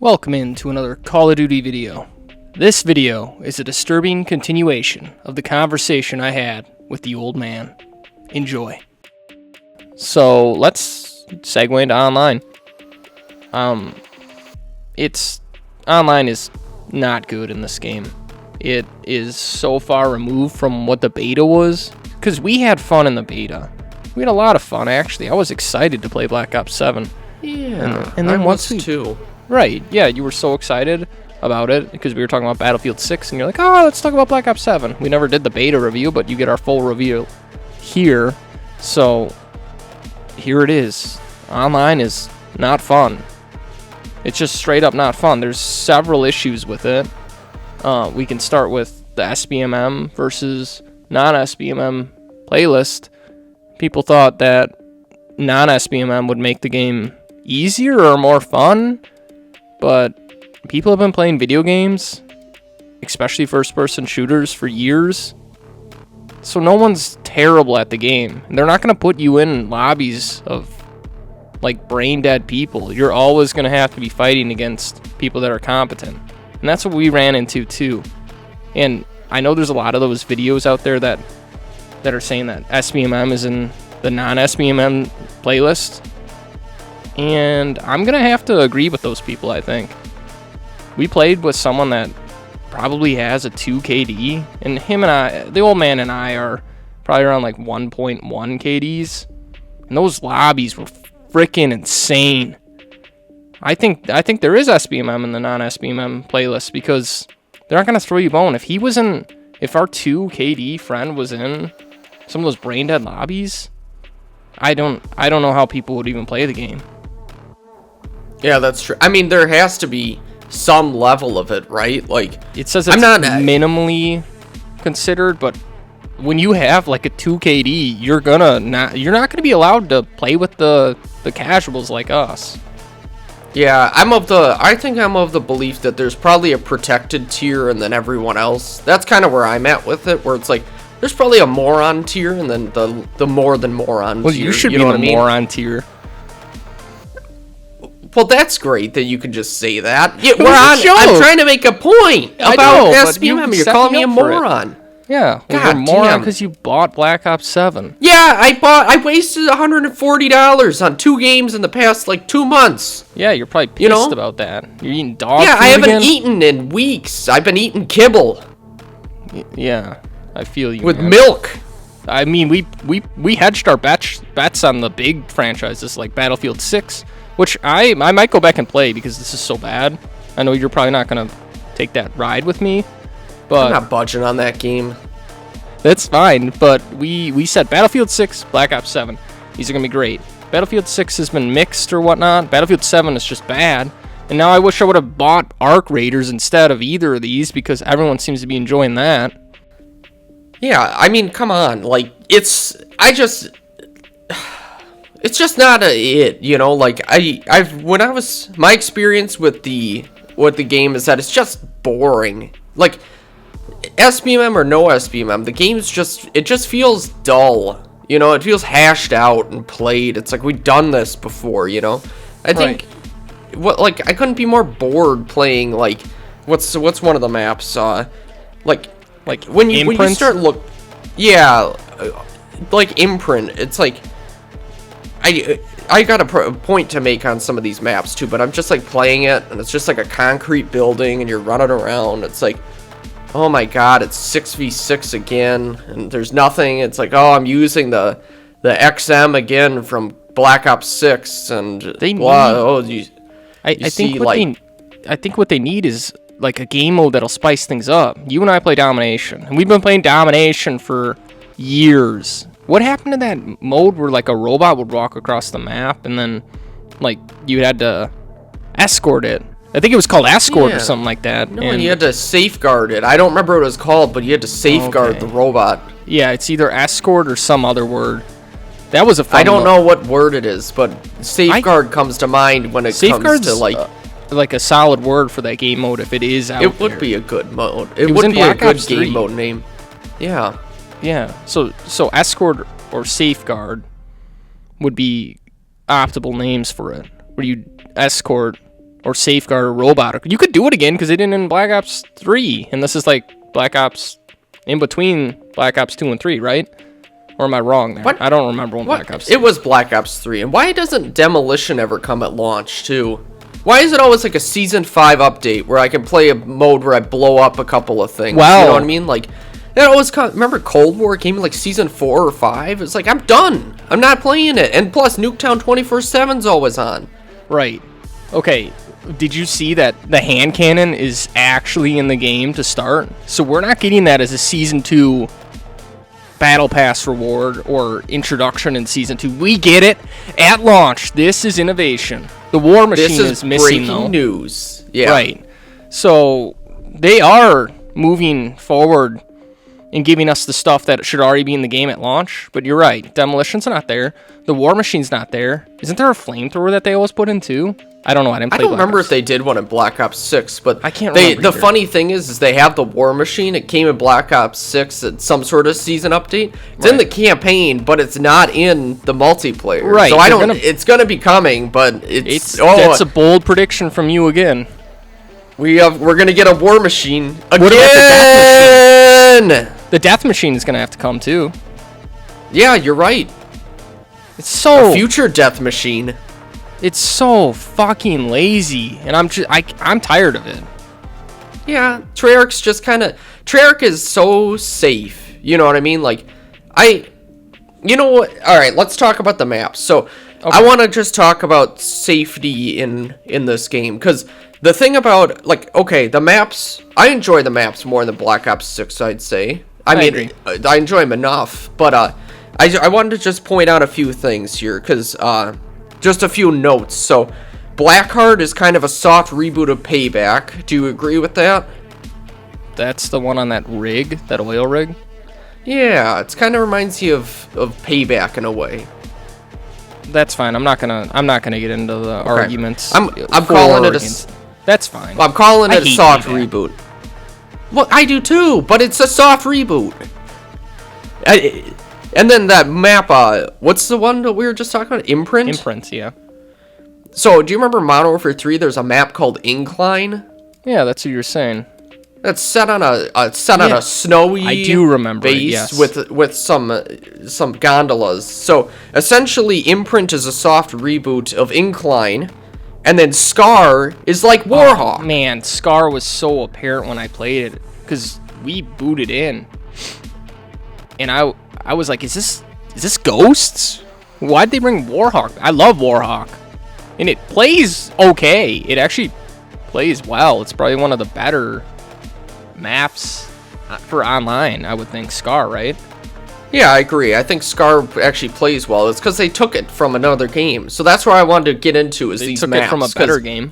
Welcome into another Call of Duty video. This video is a disturbing continuation of the conversation I had with the old man. Enjoy. So let's segue into online. Online is not good in this game. It is so far removed from what the beta was, because we had fun in the beta. We had a lot of fun, actually. I was excited to play Black Ops 7. Yeah, and then once we too. Right, yeah, you were so excited about it because we were talking about Battlefield 6, and you're like, oh, let's talk about Black Ops 7. We never did the beta review, but you get our full review here. So, here it is. Online is not fun. It's just straight up not fun. There's several issues with it. We can start with the SBMM versus non-SBMM playlist. People thought that non-SBMM would make the game easier or more fun, but people have been playing video games, especially first-person shooters, for years, so no one's terrible at the game. They're not going to put you in lobbies of like brain-dead people. You're always going to have to be fighting against people that are competent, and that's what we ran into too. And I know there's a lot of those videos out there that are saying that SBMM is in the non-SBMM playlist, and I'm going to have to agree with those people, I think. We played with someone that probably has a 2 KD, and him and I, the old man and I, are probably around like 1.1 KDs, and those lobbies were freaking insane. I think there is SBMM in the non-SBMM playlist, because they're not going to throw you a bone. If our 2 KD friend was in some of those brain dead lobbies, I don't know how people would even play the game. Yeah, that's true. I mean, there has to be some level of it, right? Like, it says it's minimally considered, but when you have like a 2 KD, you're not gonna be allowed to play with the casuals like us. Yeah, I think I'm of the belief that there's probably a protected tier and then everyone else. That's kind of where I'm at with it, where it's like there's probably a moron tier and then the more than moron tier. Well, you should be in the moron tier. Well, that's great that you can just say that. Yeah, I'm trying to make a point about SBMM. You're calling me a moron. Yeah, well, you're a moron because you bought Black Ops 7. Yeah, I wasted $140 on 2 games in the past, like, 2 months. Yeah, you're probably pissed about that. You're eating dog food I haven't eaten in weeks. I've been eating kibble. Yeah, I feel you. With milk. I mean, we hedged our bets on the big franchises like Battlefield 6, which I might go back and play because this is so bad. I know you're probably not going to take that ride with me, but I'm not budging on that game. That's fine, but we said Battlefield 6, Black Ops 7. These are going to be great. Battlefield 6 has been mixed or whatnot. Battlefield 7 is just bad. And now I wish I would have bought Arc Raiders instead of either of these, because everyone seems to be enjoying that. Yeah, I mean, come on. Like, it's just not it, you know? Like, my experience with the game is that it's just boring. Like, SBMM or no SBMM, the game's just feels dull. You know, it feels hashed out and played. It's like we've done this before, you know? I think I couldn't be more bored playing, like, what's one of the maps? Like when you start like Imprint, it's like I got a point to make on some of these maps too, but I'm just like playing it, and it's just like a concrete building, and you're running around. It's like, oh my god, it's 6v6 again, and there's nothing. It's like, oh, I'm using the XM again from Black Ops 6, and I think what they need is like a game mode that'll spice things up. You and I play Domination, and we've been playing Domination for years. What happened to that mode where like a robot would walk across the map and then like you had to escort it? I think it was called Escort or something like that. No, and you had to safeguard it. I don't remember what it was called, but you had to safeguard the robot. Yeah, it's either escort or some other word. That was a fun I don't know what word it is, but safeguard comes to mind when it comes to like a solid word for that game mode if it is out It would be a good mode. It would be a good game mode name. Yeah. Yeah. So escort or safeguard would be optimal names for it. Where you escort or safeguard a robot. You could do it again because they didn't in Black Ops 3, and this is like Black Ops in between Black Ops 2 and 3, right? Or am I wrong there? What? I don't remember when Black Ops 3. It was Black Ops 3. And why doesn't Demolition ever come at launch, too? Why is it always like a Season 5 update where I can play a mode where I blow up a couple of things? Wow. You know what I mean? Like, that always remember Cold War came in like Season 4 or 5? It's like, I'm done. I'm not playing it. And plus, Nuketown 24/7's always on. Right. Okay. Did you see that the hand cannon is actually in the game to start? So we're not getting that as a Season 2 Battle Pass reward or introduction in Season 2. We get it at launch. This is innovation. The War Machine is missing, though. Breaking news. Yeah. Right. So they are moving forward and giving us the stuff that should already be in the game at launch. But you're right. Demolition's not there. The War Machine's not there. Isn't there a flamethrower that they always put in, too? I don't know. I didn't play I don't Black remember Ops. if they did one in Black Ops 6, but I can't remember the either. funny thing is they have the War Machine. It came in Black Ops 6 at some sort of season update. It's in the campaign, but it's not in the multiplayer. Right, So they're gonna- it's gonna be coming, but That's a bold prediction from you again. we're gonna get a War Machine again. What about The Death Machine is going to have to come, too. Yeah, you're right. It's so... Future Death Machine. It's so fucking lazy, and I'm tired of it. Yeah, Treyarch's just kind of... Treyarch is so safe. You know what I mean? Like, you know what? All right, let's talk about the maps. So, I want to just talk about safety in this game, because the thing about, like, okay, the maps... I enjoy the maps more than Black Ops 6, I'd say. I mean, agree. I enjoy them enough, but I wanted to just point out a few things here, because... just a few notes. So, Blackheart is kind of a soft reboot of Payback. Do you agree with that? That's the one on that rig, that oil rig? Yeah, it kind of reminds you of Payback in a way. That's fine. I'm not gonna get into the arguments. I'm for calling or it against. That's fine. I'm calling I it a hate soft Payback. reboot. Well, I do too, but it's a soft reboot. And then that map, what's the one that we were just talking about? Imprint? Imprints, yeah. So, do you remember Modern Warfare 3? There's a map called Incline. Yeah, that's what you were saying. That's set on a snowy I do remember it, base yes. with some gondolas. So essentially, Imprint is a soft reboot of Incline, and then Scar is like Warhawk. Oh, man, Scar was so apparent when I played it because we booted in, and I was like, is this Ghosts? Why'd they bring Warhawk? I love Warhawk, and it plays okay. It actually plays well. It's probably one of the better maps for online, I would think. Scar, right? Yeah, I agree. I think Scar actually plays well. It's because they took it from another game. So that's where I wanted to get into is They these took maps. it from a 'cause- better game.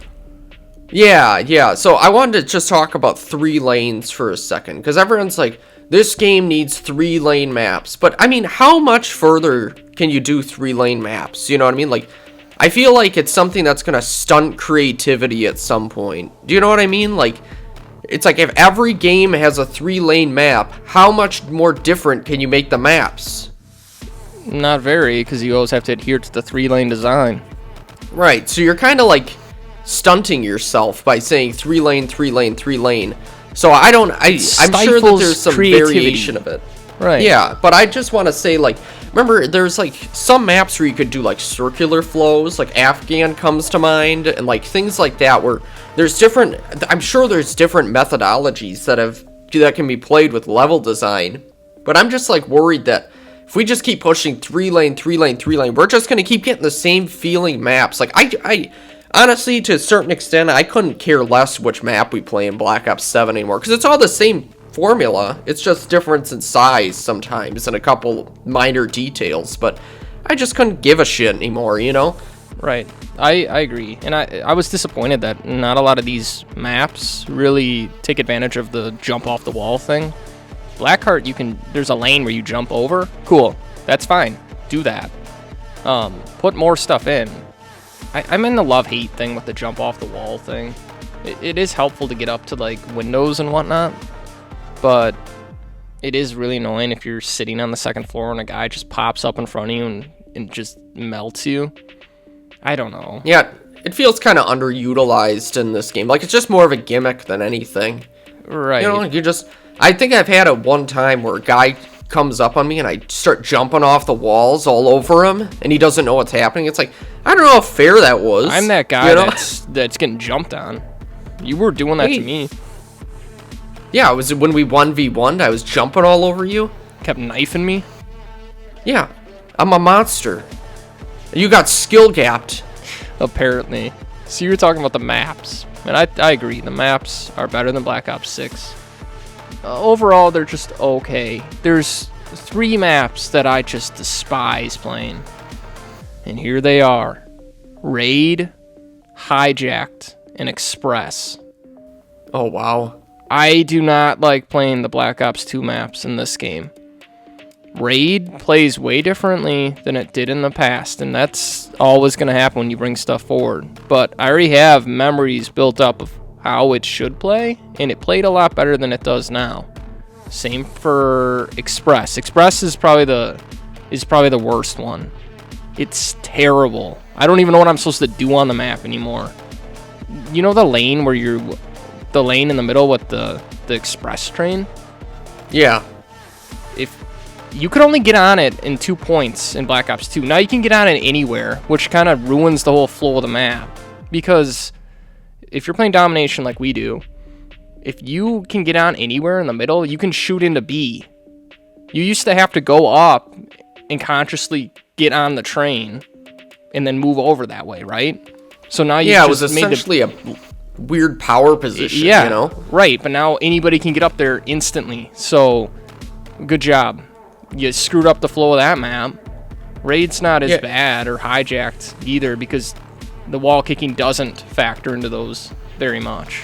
Yeah. So I wanted to just talk about 3 lanes for a second, because everyone's like, this game needs 3-lane maps. But I mean, how much further can you do 3-lane maps? You know what I mean? Like, I feel like it's something that's gonna stunt creativity at some point. Do you know what I mean? Like, it's like if every game has a 3-lane map, how much more different can you make the maps? Not very, because you always have to adhere to the 3-lane design. Right, so you're kind of like stunting yourself by saying 3-lane, 3-lane, 3-lane. So I'm sure that Stifles there's some creativity. variation of it. Right. Yeah, but I just want to say, like, remember, there's like some maps where you could do like circular flows, like Afghan comes to mind, and like things like that where there's different, I'm sure there's different methodologies that can be played with level design. But I'm just like worried that if we just keep pushing 3-lane, 3-lane, 3-lane, we're just going to keep getting the same feeling maps. Like, I honestly, to a certain extent, I couldn't care less which map we play in Black Ops 7 anymore, because it's all the same formula. It's just difference in size sometimes and a couple minor details, but I just couldn't give a shit anymore, you know? Right. I agree. And I was disappointed that not a lot of these maps really take advantage of the jump off the wall thing. Blackheart, there's a lane where you jump over. Cool. That's fine. Do that. Put more stuff in. I'm in the love-hate thing with the jump off the wall thing. It is helpful to get up to like windows and whatnot, but it is really annoying if you're sitting on the second floor and a guy just pops up in front of you and just melts you. I don't know. Yeah, it feels kind of underutilized in this game. Like, it's just more of a gimmick than anything. Right. You know, I think I've had it one time where a guy comes up on me and I start jumping off the walls all over him, and he doesn't know what's happening. It's like, I don't know how fair that was. I'm that guy that's getting jumped on. You were doing that to me. Yeah, it was when we 1v1'd, I was jumping all over you. Kept knifing me. Yeah, I'm a monster. You got skill gapped. Apparently. So you were talking about the maps. And I agree. The maps are better than Black Ops 6. Overall, they're just okay. There's 3 maps that I just despise playing. And here they are. Raid, Hijacked, and Express. Oh, wow. I do not like playing the Black Ops 2 maps in this game. Raid plays way differently than it did in the past, and that's always going to happen when you bring stuff forward. But I already have memories built up of how it should play, and it played a lot better than it does now. Same for Express. Express is probably the worst one. It's terrible. I don't even know what I'm supposed to do on the map anymore. You know the lane where the lane in the middle with the express train? Yeah. If you could only get on it in 2 points in Black Ops 2. Now you can get on it anywhere, which kind of ruins the whole flow of the map. Because if you're playing domination like we do, if you can get on anywhere in the middle, you can shoot into B. You used to have to go up and consciously get on the train and then move over that way, right? So now you it was essentially a weird power position, you know? Right, but now anybody can get up there instantly. So, good job. You screwed up the flow of that map. Raid's not as bad, or Hijacked either, because the wall kicking doesn't factor into those very much.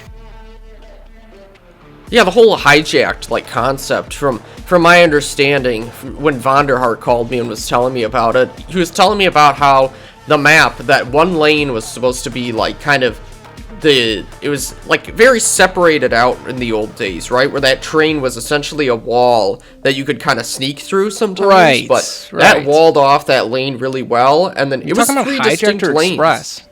Yeah, the whole Hijacked concept, from my understanding, when Vonderhart called me and was telling me about it, he was telling me about how the map, that one lane was supposed to be it was very separated out in the old days, right? Where that train was essentially a wall that you could kind of sneak through sometimes. Right. But that walled off that lane really well, and then it was 3 distinct lanes. Express?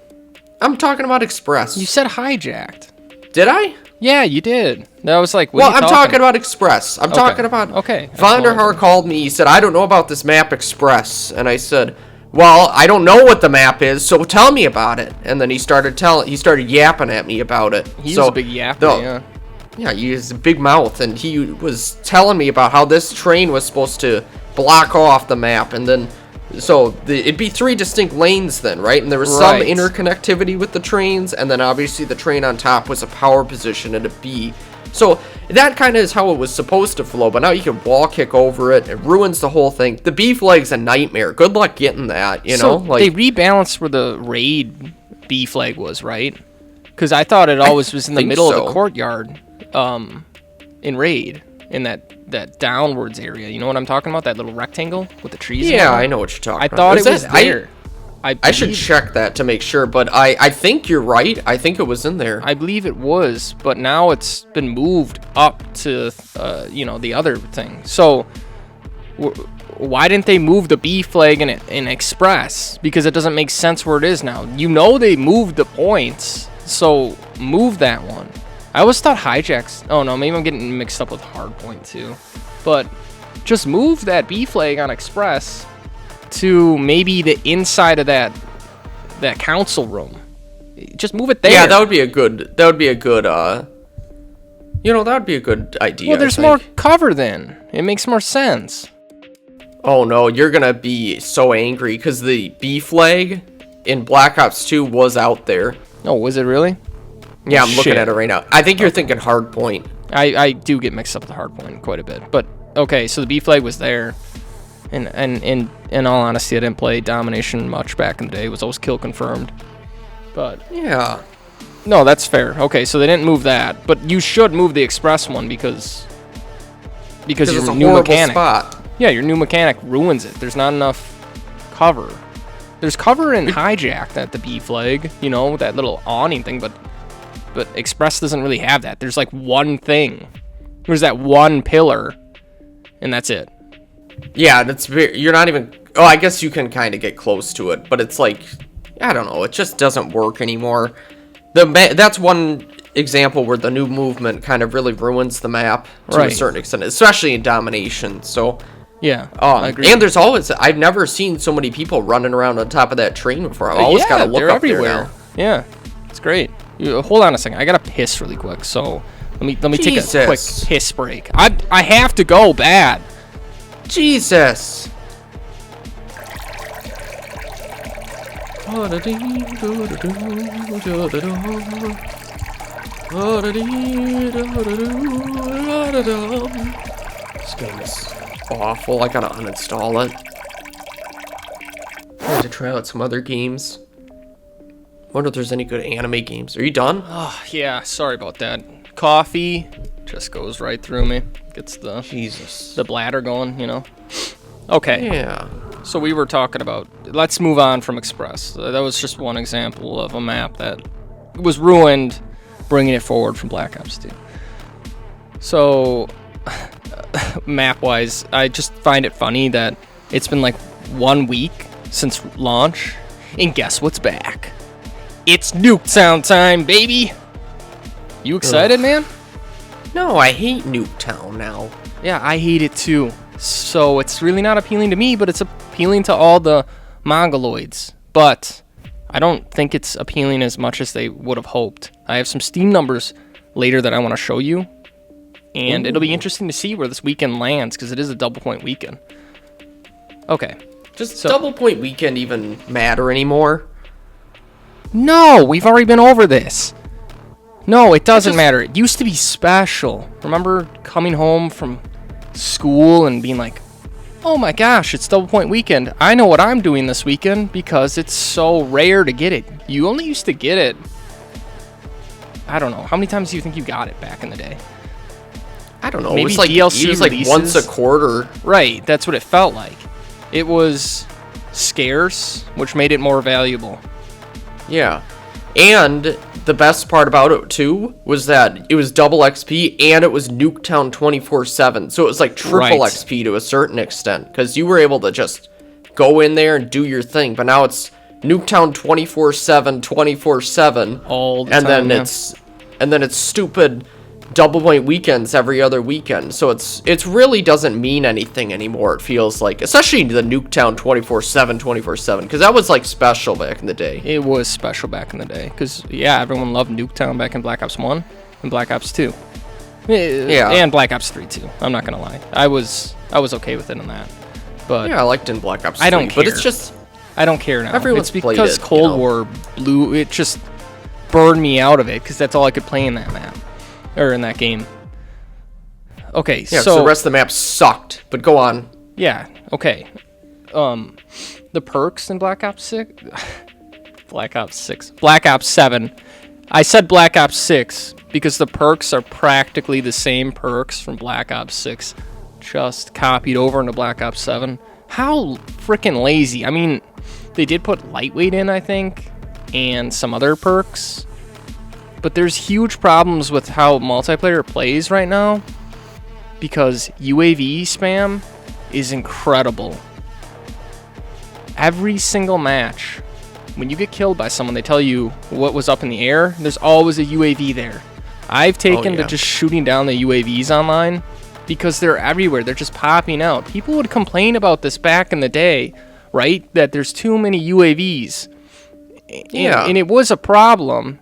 I'm talking about Express. You said Hijacked. Did I? Yeah, you did. That was like, I'm talking about Express. I'm talking about... Okay. Vonderhart called me. He said, I don't know about this map Express. And I said, well, I don't know what the map is, so tell me about it. And then he started yapping at me about it. He's a big yapper, yeah. Yeah, he has a big mouth, and he was telling me about how this train was supposed to block off the map, and then... So, it'd be 3 distinct lanes then, right? And there was some interconnectivity with the trains, and then obviously the train on top was a power position at a B. So, that kind of is how it was supposed to flow, but now you can wall kick over it. It ruins the whole thing. The B flag's a nightmare. Good luck getting that, you know? They rebalanced where the raid B flag was, right? Because I thought it always was in the middle of the courtyard in raid, in that downwards area. You know what I'm talking about? That little rectangle with the trees? Yeah, I know what you're talking about. I thought it was there. I should check that to make sure, but I think you're right. I think it was in there. I believe it was, but now it's been moved up to, the other thing. So, why didn't they move the B flag in Express? Because it doesn't make sense where it is now. You know they moved the points, so move that one. I always thought Hijacks... Oh, no, maybe I'm getting mixed up with Hardpoint, too. But just move that B flag on Express to maybe the inside of that council room. Just move it there. Yeah, that would be a good idea. Well, there's more cover then. It makes more sense. Oh no, you're gonna be so angry because the B flag in Black Ops 2 was out there. Oh, was it really? Yeah, I'm looking at it right now. I think you're thinking Hardpoint. I do get mixed up with Hardpoint quite a bit. But, okay, so the B flag was there. And in all honesty, I didn't play Domination much back in the day. It was always kill confirmed. But... yeah. No, that's fair. Okay, so they didn't move that. But you should move the Express one because it's your a new horrible mechanic. Spot. Yeah, your new mechanic ruins it. There's not enough cover. There's cover in Hijacked at the B flag, that little awning thing, but Express doesn't really have that. There's like one thing. There's that one pillar, and that's it. Yeah, you're not even... Oh, I guess you can kind of get close to it, but it's like I don't know, it just doesn't work anymore. That's one example where the new movement kind of really ruins the map to a certain extent, especially in domination. So yeah, I agree. and there's always, I've never seen so many people running around on top of that train before. I've always got to look up everywhere. There now. Yeah, it's great. Hold on a second, I gotta piss really quick. So let me take a quick piss break. I have to go bad. Jesus. This game is awful. I gotta uninstall it. I need to try out some other games. Wonder if there's any good anime games. Are you done? Oh, yeah, sorry about that. Coffee just goes right through me. Gets the bladder going, you know. Okay. Yeah. So we were talking about, let's move on from Express. That was just one example of a map that was ruined, bringing it forward from Black Ops 2. So, map-wise, I just find it funny that it's been like 1 week since launch, and guess what's back? It's Nuketown time, baby! You excited, man? No, I hate Nuketown now. Yeah, I hate it too. So it's really not appealing to me, but it's appealing to all the Mongoloids. But I don't think it's appealing as much as they would have hoped. I have some Steam numbers later that I want to show you. And it'll be interesting to see where this weekend lands, because it is a double point weekend. Okay. Does double point weekend even matter anymore? No, we've already been over this. No, it doesn't matter. It used to be special. Remember coming home from school and being like, oh my gosh, it's double point weekend. I know what I'm doing this weekend because it's so rare to get it. You only used to get it, I don't know. How many times do you think you got it back in the day? I don't know. Maybe it was like DLC releases. Once a quarter. Right, that's what it felt like. It was scarce, which made it more valuable. Yeah. And the best part about it, too, was that it was double XP and it was Nuketown 24/7. So it was like triple XP to a certain extent, because you were able to just go in there and do your thing. But now it's Nuketown 24/7, 24/7. All the time, And then it's stupid double point weekends every other weekend. So it's really doesn't mean anything anymore, it feels like. Especially the Nuketown 24/7, 24/7. Because that was like special back in the day. It was special back in the day. Because, yeah, everyone loved Nuketown back in Black Ops 1 and Black Ops 2. Yeah. And Black Ops 3 too. I'm not going to lie. I was okay with it in that. But yeah, I liked it in Black Ops 3. I don't care. But it's just... I don't care now. Everyone's it's because played it, Cold War blew... It just burned me out of it. Because that's all I could play in that map. Or in that game. Okay, yeah, so the rest of the map sucked, but go on. Yeah, okay. The perks in Black Ops 6... Black Ops 7. I said Black Ops 6 because the perks are practically the same perks from Black Ops 6, just copied over into Black Ops 7. How freaking lazy. I mean, they did put lightweight in, I think, and some other perks. But there's huge problems with how multiplayer plays right now, because UAV spam is incredible. Every single match, when you get killed by someone, they tell you what was up in the air. There's always a UAV there. I've taken to just shooting down the UAVs online because they're everywhere. They're just popping out. People would complain about this back in the day, right? That there's too many UAVs. Yeah. And it was a problem.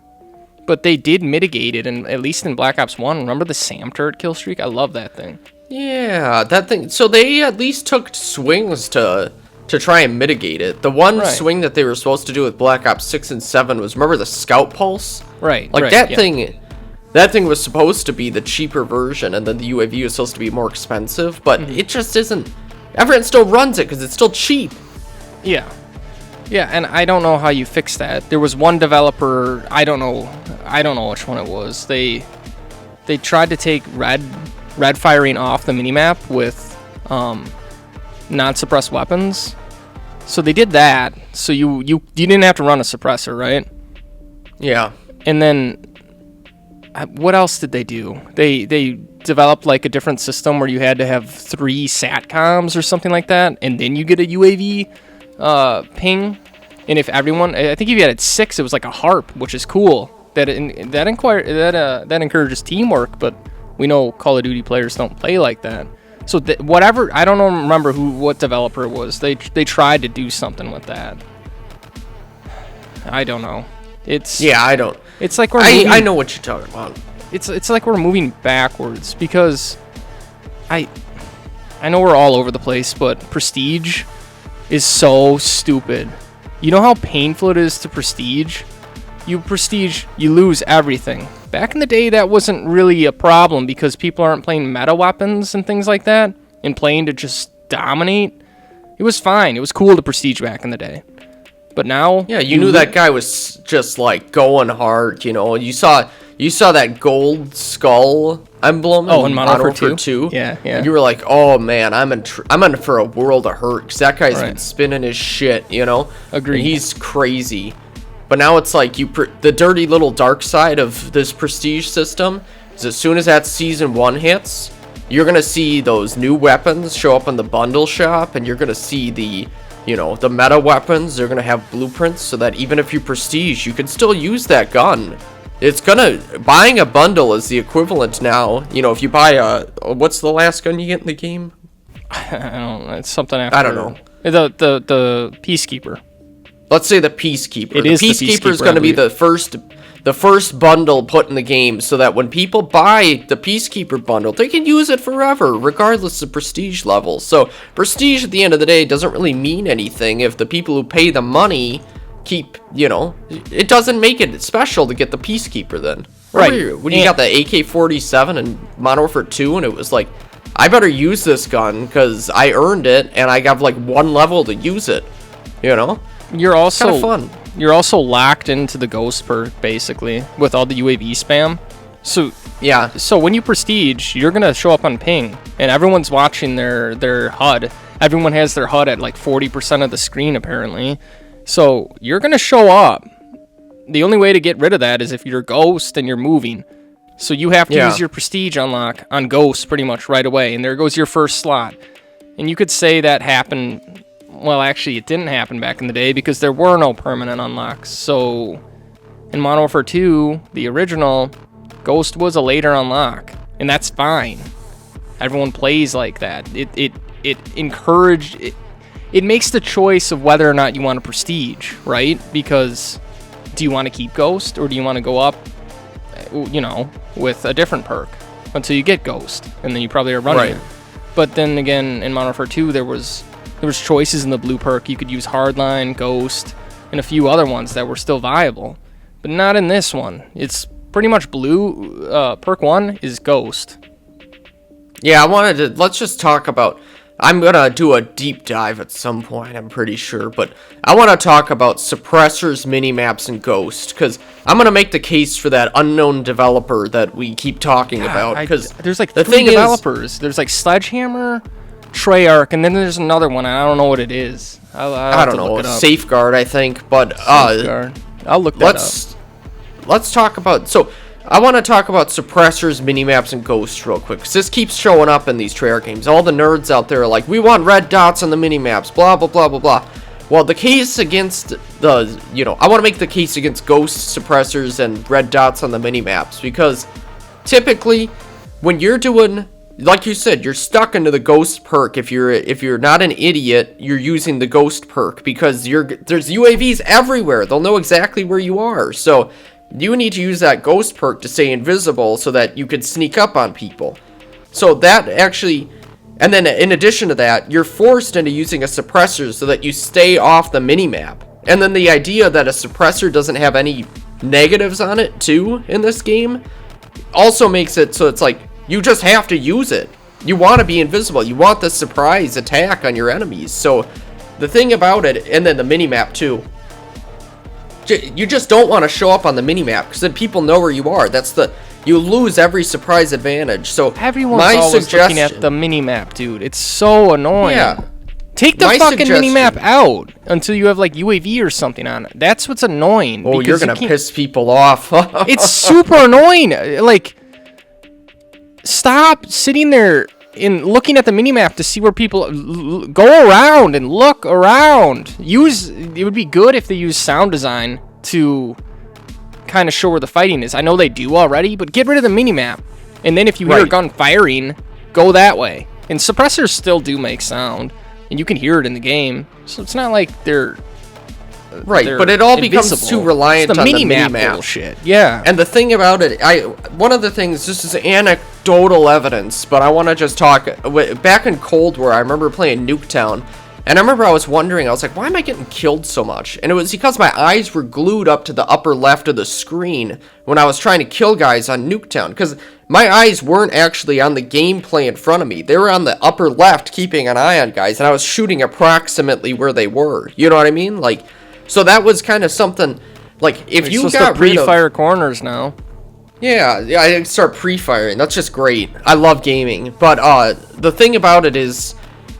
But they did mitigate it, and at least in Black Ops 1, remember the SAM turret kill streak? I love that thing. Yeah, that thing. So they at least took swings to try and mitigate it. The one swing that they were supposed to do with Black Ops 6 and 7 was, remember the Scout Pulse? Right. Like that thing was supposed to be the cheaper version, and then the UAV was supposed to be more expensive, but it just isn't. Everyone still runs it because it's still cheap. Yeah. Yeah, and I don't know how you fix that. There was one developer, I don't know which one it was. They tried to take red firing off the minimap with non-suppressed weapons. So they did that. So you didn't have to run a suppressor, right? Yeah. And then what else did they do? They developed like a different system where you had to have 3 SATCOMs or something like that, and then you get a UAV ping. And if everyone, I think if you had 6, it was like a harp, which is cool. That encourages teamwork, but we know Call of Duty players don't play like that. So whatever, I don't remember what developer it was. They tried to do something with that. I don't know. I don't. It's like I know what you're talking about. It's like we're moving backwards because I know we're all over the place, but Prestige is so stupid. You know how painful it is to Prestige? You lose everything. Back in the day, that wasn't really a problem because people aren't playing meta weapons and things like that and playing to just dominate. It was fine. It was cool to Prestige back in the day. But now... Yeah, you knew that guy was just, like, going hard, you know. You saw that gold skull emblem in Modern Warfare 2? Yeah. And you were like, oh, man, I'm in for a world of hurt because that guy's been spinning his shit, you know? Agreed. And he's crazy. But now it's like the dirty little dark side of this Prestige system is as soon as that Season 1 hits, you're going to see those new weapons show up in the bundle shop, and you're going to see the meta weapons. They're going to have blueprints so that even if you Prestige, you can still use that gun. Buying a bundle is the equivalent now. You know, if you buy what's the last gun you get in the game? I don't know. It's something after. I don't know. The Peacekeeper. Let's say the Peacekeeper. The Peacekeeper is going to be the first bundle put in the game, so that when people buy the Peacekeeper bundle, they can use it forever, regardless of prestige level. So prestige, at the end of the day, doesn't really mean anything if the people who pay the money keep, it doesn't make it special to get the Peacekeeper then. Right. When you got the AK-47 in Modern Warfare 2, and it was like, I better use this gun because I earned it, and I got like 1 level to use it, You're also kind of fun. You're also locked into the ghost perk basically with all the UAV spam. So yeah. So when you prestige, you're gonna show up on ping, and everyone's watching their HUD. Everyone has their HUD at like 40% of the screen apparently. So you're gonna show up. The only way to get rid of that is if you're ghost and you're moving. So you have to use your prestige unlock on ghost pretty much right away, and there goes your first slot. And you could say that happened. Well, actually, it didn't happen back in the day because there were no permanent unlocks. So, in Modern Warfare 2, the original, Ghost was a later unlock, and that's fine. Everyone plays like that. It encouraged... It makes the choice of whether or not you want to prestige, right? Because do you want to keep Ghost, or do you want to go up, with a different perk until you get Ghost, and then you probably are running it. But then again, in Modern Warfare 2, there was choices in the blue perk. You could use Hardline, Ghost, and a few other ones that were still viable. But not in this one. It's pretty much blue. Perk 1 is Ghost. Yeah, let's just talk about... I'm going to do a deep dive at some point, I'm pretty sure. But I want to talk about suppressors, minimaps, and Ghost. Because I'm going to make the case for that unknown developer that we keep talking about. Because there's like 3 developers. There's like Sledgehammer... Treyarch, and then there's another one. I don't know what it is. I don't know. Safeguard, I think. But Safeguard. I'll look that up. Let's talk about. So I want to talk about suppressors, minimaps, and ghosts real quick, because this keeps showing up in these Treyarch games. All the nerds out there are like, we want red dots on the minimaps. Blah blah blah blah blah. Well, the case against I want to make the case against ghost suppressors and red dots on the minimaps, because typically when you're doing, like you said, you're stuck into the ghost perk. If you're not an idiot, you're using the ghost perk because there's UAVs everywhere. They'll know exactly where you are. So you need to use that ghost perk to stay invisible so that you can sneak up on people. So that actually, and then in addition to that, you're forced into using a suppressor so that you stay off the minimap. And then the idea that a suppressor doesn't have any negatives on it too in this game also makes it so it's like, you just have to use it. You want to be invisible. You want the surprise attack on your enemies. So the thing about it, and then the minimap too, you just don't want to show up on the minimap because then people know where you are. You lose every surprise advantage. So everyone's always looking at the minimap, dude. It's so annoying. Yeah. Take the fucking minimap out until you have like UAV or something on it. That's what's annoying. Oh, you're gonna piss people off. It's super annoying. Like, stop sitting there in looking at the minimap to see where people go around and look around. It would be good if they use sound design to kind of show where the fighting is. I know they do already, but get rid of the minimap. And then if you hear a gun firing, go that way. And suppressors still do make sound, and you can hear it in the game. So it's not like they're but it all becomes too reliant on the minimap bullshit. Yeah. And the thing about it, one of the things, this is anecdotal evidence, but I want to just talk. Back in Cold War, I remember playing Nuketown, and I remember I was wondering, I was like, why am I getting killed so much? And it was because my eyes were glued up to the upper left of the screen when I was trying to kill guys on Nuketown, because my eyes weren't actually on the gameplay in front of me. They were on the upper left, keeping an eye on guys, and I was shooting approximately where they were. You know what I mean? Like, so that was kind of something, like, if you got rid of... pre-fire corners now. Yeah, I start pre-firing. That's just great. I love gaming. But the thing about it is,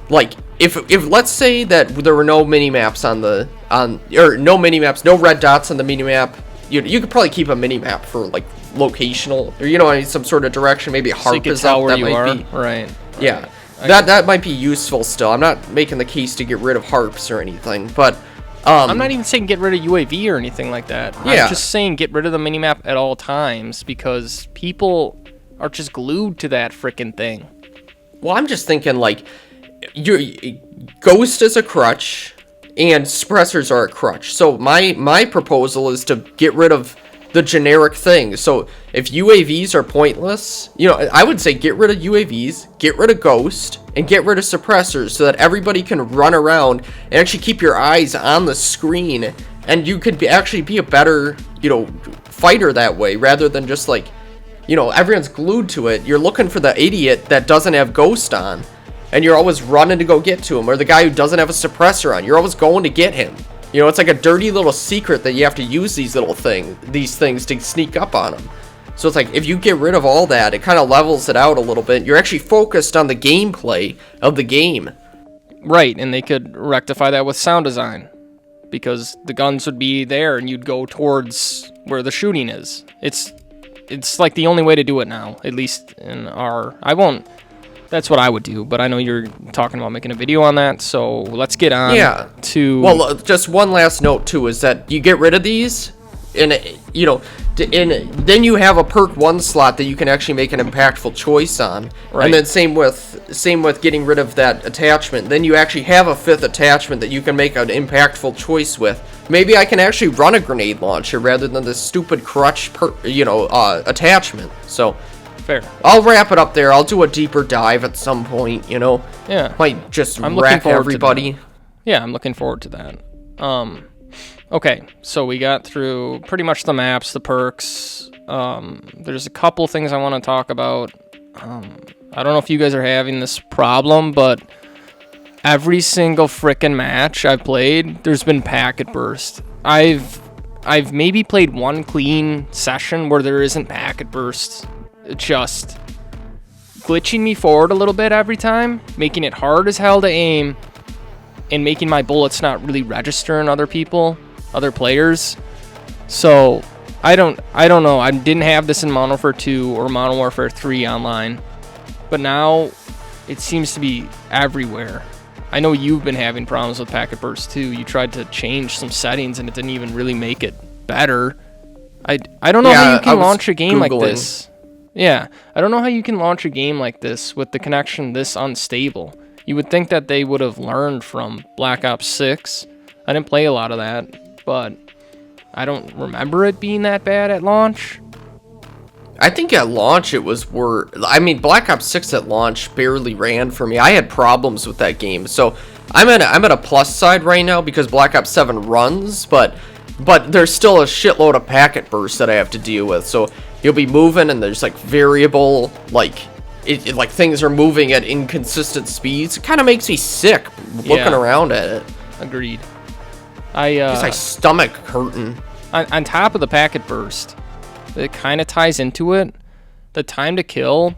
like, if let's say that there were no mini-maps no red dots on the mini-map, you could probably keep a mini-map for, like, locational, or, you know, some sort of direction. Maybe a harp is up. That might be... Right. Yeah. That might be useful still. I'm not making the case to get rid of harps or anything, but... I'm not even saying get rid of UAV or anything like that. Yeah. I'm just saying get rid of the minimap at all times, because people are just glued to that frickin' thing. Well, I'm just thinking, like, Ghost is a crutch, and suppressors are a crutch. So my proposal is to get rid of the generic thing. So if UAVs are pointless, you know, I would say get rid of UAVs, get rid of Ghost, and get rid of suppressors so that everybody can run around and actually keep your eyes on the screen, and you could actually be a better, you know, fighter that way, rather than just like, you know, everyone's glued to it. You're looking for the idiot that doesn't have Ghost on, and you're always running to go get to him, or the guy who doesn't have a suppressor on. You're always going to get him. You know, it's like a dirty little secret that you have to use these things to sneak up on them. So it's like, if you get rid of all that, it kind of levels it out a little bit. You're actually focused on the gameplay of the game. Right, and they could rectify that with sound design, because the guns would be there and you'd go towards where the shooting is. It's like the only way to do it now, at least in our... That's what I would do, but I know you're talking about making a video on that, so let's get on to... Well, just one last note, too, is that you get rid of these, and, you know, then you have a perk 1 slot that you can actually make an impactful choice on. Right. And then same with getting rid of that attachment. Then you actually have a 5th attachment that you can make an impactful choice with. Maybe I can actually run a grenade launcher rather than this stupid crutch, attachment. So... Fair. I'll wrap it up there. I'll do a deeper dive at some point, you know. Yeah. Might just wreck everybody. Yeah, I'm looking forward to that. Okay, so we got through pretty much the maps, the perks. There's a couple things I want to talk about. I don't know if you guys are having this problem, but every single frickin' match I've played, there's been packet burst. I've maybe played one clean session where there isn't packet bursts. Just glitching me forward a little bit every time, making it hard as hell to aim, and making my bullets not really register in other players. So I don't know. I didn't have this in Modern Warfare 2 or Modern Warfare 3 online, but now it seems to be everywhere. I know you've been having problems with packet bursts too. You tried to change some settings and it didn't even really make it better. I don't know how you can launch a game like this. Yeah, I don't know how you can launch a game like this with the connection this unstable. You would think that they would have learned from Black Ops 6. I didn't play a lot of that, but I don't remember it being that bad at launch. I think at launch it was Black Ops 6 at launch barely ran for me. I had problems with that game, so I'm at a plus side right now because Black Ops 7 runs, but there's still a shitload of packet bursts that I have to deal with. So you'll be moving and there's like variable, like things are moving at inconsistent speeds. It kind of makes me sick looking around at it. Agreed. My stomach hurting. On top of the packet burst, it kind of ties into it. The time to kill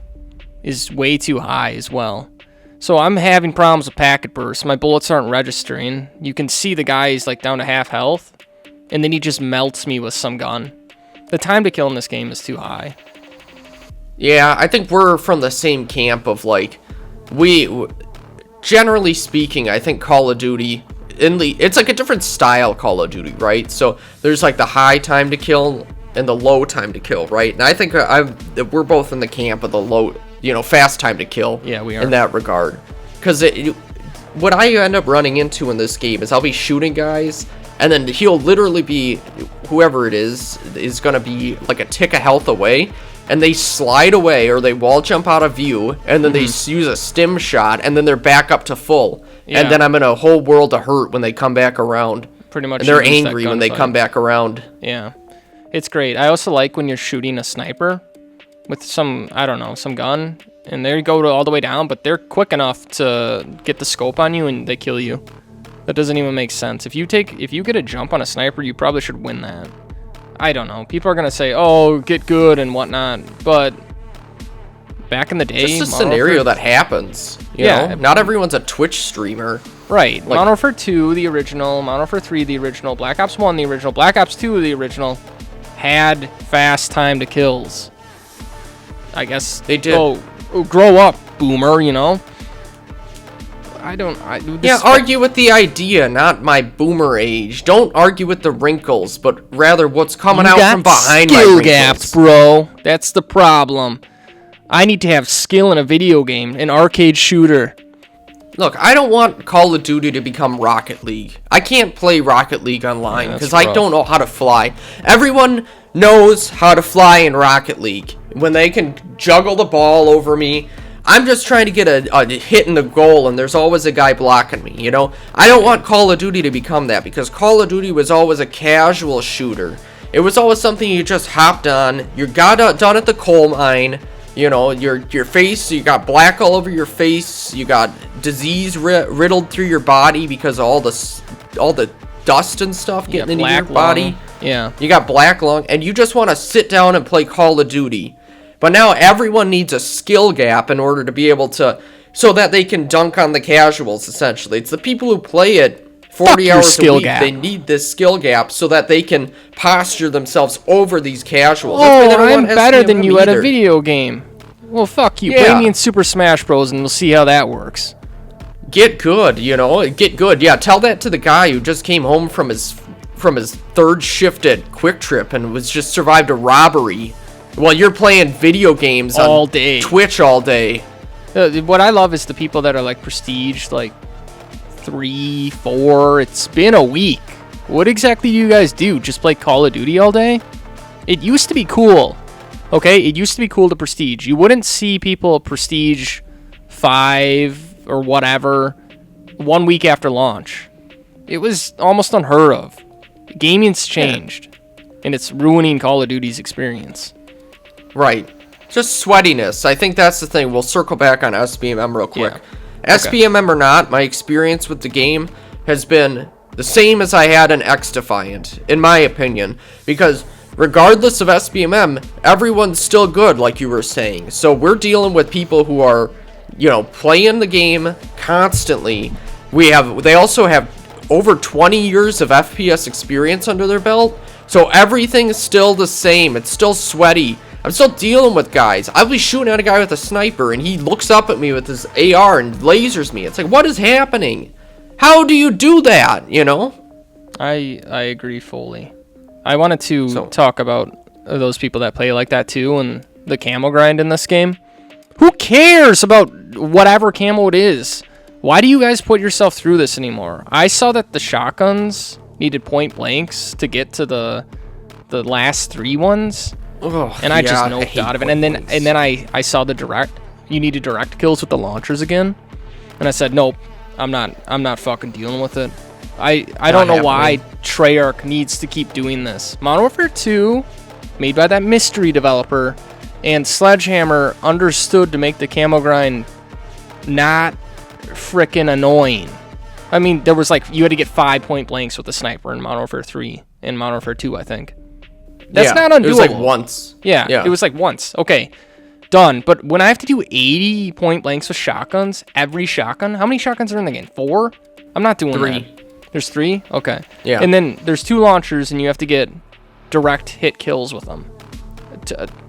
is way too high as well. So I'm having problems with packet bursts. My bullets aren't registering. You can see the guy is like down to half health, and then he just melts me with some gun. The time to kill in this game is too high. Yeah, I think we're from the same camp of like, generally speaking, I think Call of Duty, it's like a different style Call of Duty, right? So there's like the high time to kill and the low time to kill, right? And I think we're both in the camp of the low, fast time to kill. Yeah, we are. In that regard. Because what I end up running into in this game is I'll be shooting guys, and then he'll literally be, whoever it is going to be like a tick of health away, and they slide away or they wall jump out of view, and then they use a stim shot, and then they're back up to full. Yeah. And then I'm in a whole world of hurt when they come back around. Pretty much. And they're angry when they come back around. Yeah. It's great. I also like when you're shooting a sniper with some gun, and they go all the way down, but they're quick enough to get the scope on you and they kill you. That doesn't even make sense. If you get a jump on a sniper, you probably should win that. I don't know. People are gonna say, "Oh, get good and whatnot," but back in the day, just a scenario that happens. You know? Not everyone's a Twitch streamer. Right. Like, Modern Warfare 2, the original. Modern Warfare 3, the original. Black Ops 1, the original. Black Ops 2, the original. Had fast time to kills. I guess they did. Oh, grow up, boomer. Argue with the idea, not my boomer age. Don't argue with the wrinkles, but rather what's coming out from behind my wrinkles. Skill gaps, bro. That's the problem. I need to have skill in a video game, an arcade shooter. Look, I don't want Call of Duty to become Rocket League. I can't play Rocket League online because I don't know how to fly. Everyone knows how to fly in Rocket League. When they can juggle the ball over me, I'm just trying to get a hit in the goal, and there's always a guy blocking me, I don't want Call of Duty to become that, because Call of Duty was always a casual shooter. It was always something you just hopped on, you got done at the coal mine, your face, you got black all over your face, you got disease riddled through your body because of all the dust and stuff getting into your body. Yeah. You got black lung, and you just want to sit down and play Call of Duty. But now everyone needs a skill gap in order to be able to, so that they can dunk on the casuals, essentially. It's the people who play it 40 hours a week. They need this skill gap so that they can posture themselves over these casuals. Oh, I'm better than you at a video game. Well, fuck you. Play me in Super Smash Bros. And we'll see how that works. Get good, Get good. Yeah, tell that to the guy who just came home from his third shift at Quick Trip and was just survived a robbery. While you're playing video games all day, Twitch all day. What I love is the people that are like prestige, like 3, 4. It's been a week. What exactly do you guys do? Just play Call of Duty all day? It used to be cool. Okay, it used to be cool to prestige. You wouldn't see people prestige 5 or whatever 1 week after launch. It was almost unheard of. Gaming's changed, and it's ruining Call of Duty's experience. Right. Just sweatiness. I think that's the thing. We'll circle back on SBMM real quick. Yeah. SBMM or not, my experience with the game has been the same as I had in X Defiant, in my opinion. Because regardless of SBMM, everyone's still good, like you were saying. So we're dealing with people who are, playing the game constantly. They also have over 20 years of FPS experience under their belt. So everything's still the same. It's still sweaty. I'm still dealing with guys. I'll be shooting at a guy with a sniper, and he looks up at me with his AR and lasers me. It's like, what is happening? How do you do that, I agree fully. I wanted to talk about those people that play like that too, and the camo grind in this game. Who cares about whatever camo it is? Why do you guys put yourself through this anymore? I saw that the shotguns needed point blanks to get to the last 3 ones. Ugh, and I just noped out of it. And then I saw the direct. You needed direct kills with the launchers again. And I said, nope, I'm not fucking dealing with it. I don't know why Treyarch needs to keep doing this. Modern Warfare 2, made by that mystery developer, and Sledgehammer understood to make the camo grind not frickin' annoying. I mean, there was you had to get 5 point blanks with the sniper in Modern Warfare 3 and Modern Warfare 2, I think. That's not undoable. It was once. Yeah, it was once. Okay, done. But when I have to do 80 point blanks with shotguns, every shotgun, how many shotguns are in the game? 4? I'm not doing 3. That. There's 3? Okay. Yeah. And then there's 2 launchers, and you have to get direct hit kills with them.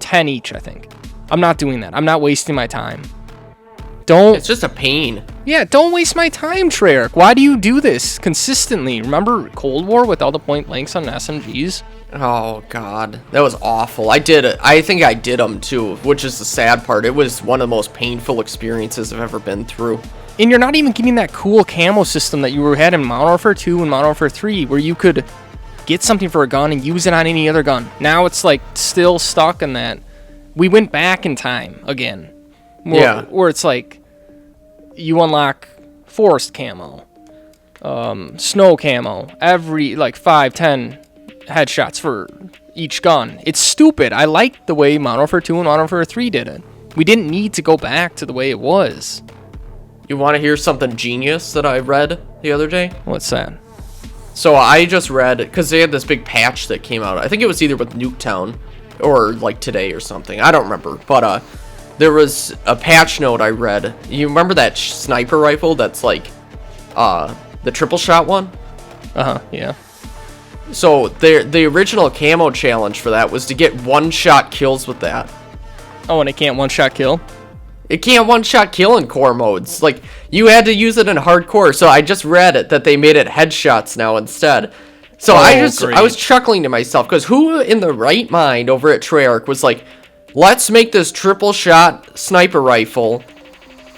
10 each, I think. I'm not doing that. I'm not wasting my time. Don't. It's just a pain. Yeah, don't waste my time, Treyarch. Why do you do this consistently? Remember Cold War with all the point blanks on SMGs? Oh god, that was awful. I think I did them too, which is the sad part. It was one of the most painful experiences I've ever been through. And you're not even getting that cool camo system that you had in Modern Warfare 2 and Modern Warfare 3, where you could get something for a gun and use it on any other gun. Now it's like still stuck in that. We went back in time again. Where it's like you unlock forest camo, snow camo, every like 5-10 headshots for each gun. It's stupid. I like the way Modern Warfare 2 and Modern Warfare 3 did it. We didn't need to go back to the way it was. You want to hear something genius that I read the other day? What's that? So I just read, because they had this big patch that came out. I think it was either with Nuketown or like today or something. I don't remember. But there was a patch note I read. You remember that sniper rifle that's like the triple shot one? Yeah. So the original camo challenge for that was to get one-shot kills with that. Oh, and it can't one-shot kill? It can't one-shot kill in core modes. Like, you had to use it in hardcore. So I just read it that they made it headshots now instead. So I was chuckling to myself, because who in the right mind over at Treyarch was like, let's make this triple shot sniper rifle